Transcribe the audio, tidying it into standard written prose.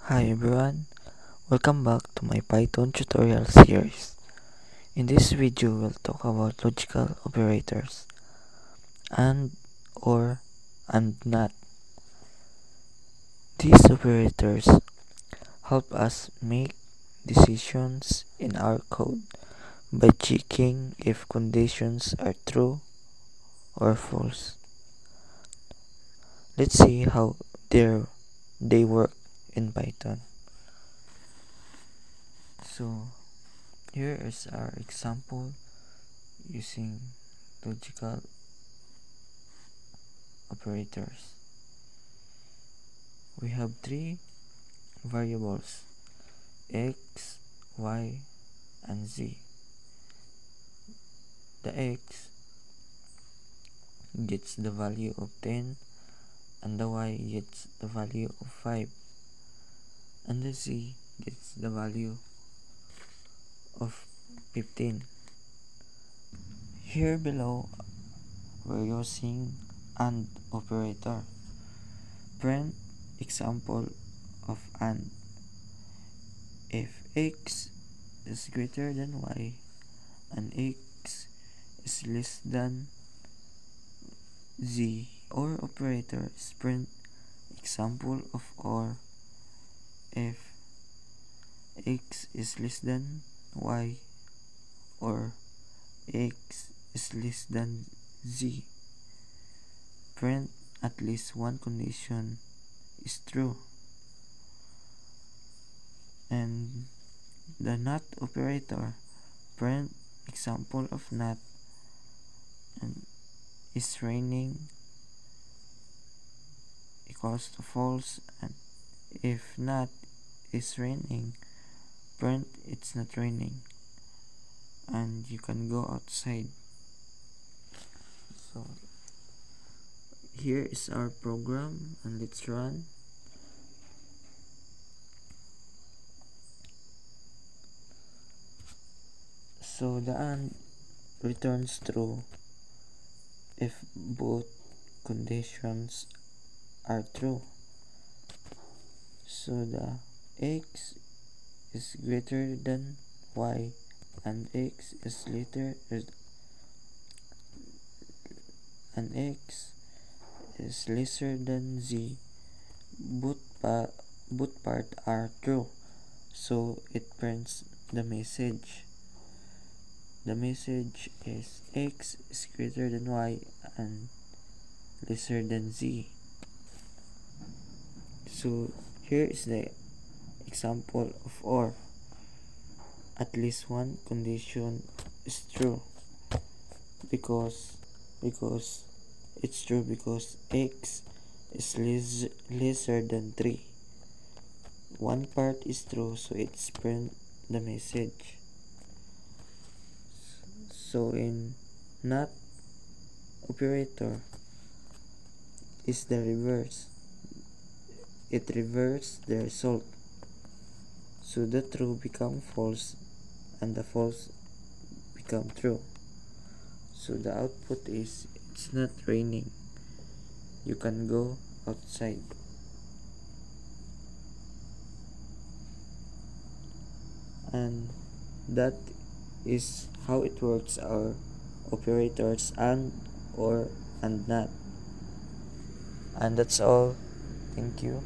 Hi everyone, welcome back to my Python tutorial series. In this video, we'll talk about logical operators and or and not. These operators help us make decisions in our code by checking if conditions are true or false. Let's see how they work in Python. So here is our example using logical operators. We have three variables x, y, and z. The x gets the value of 10 and the y gets the value of 5 and the z gets the value of 15. Here below we're using AND operator. Print example of AND. If x is greater than y and x is less than z, OR operator is print example of OR. If x is less than y or x is less than z, print at least one condition is true. And the NOT operator, print example of NOT, and is raining equals to false, and if not is raining, print it's not raining and you can go outside. So here is our program and let's run. So the AND returns true if both conditions are true. So the x is greater than y and x is lesser than z. Both part are true, so it prints the message. The message is x is greater than y and lesser than z. So here is the example of OR. At least one condition is true because it's true because x is lesser than 3. One part is true, so it's print the message. So in NOT operator is the reverse. It reverses the result. So the true become false and the false become true. So the output is it's not raining. You can go outside. And that is how it works, our operators AND, OR, and NOT. And that's all. Thank you.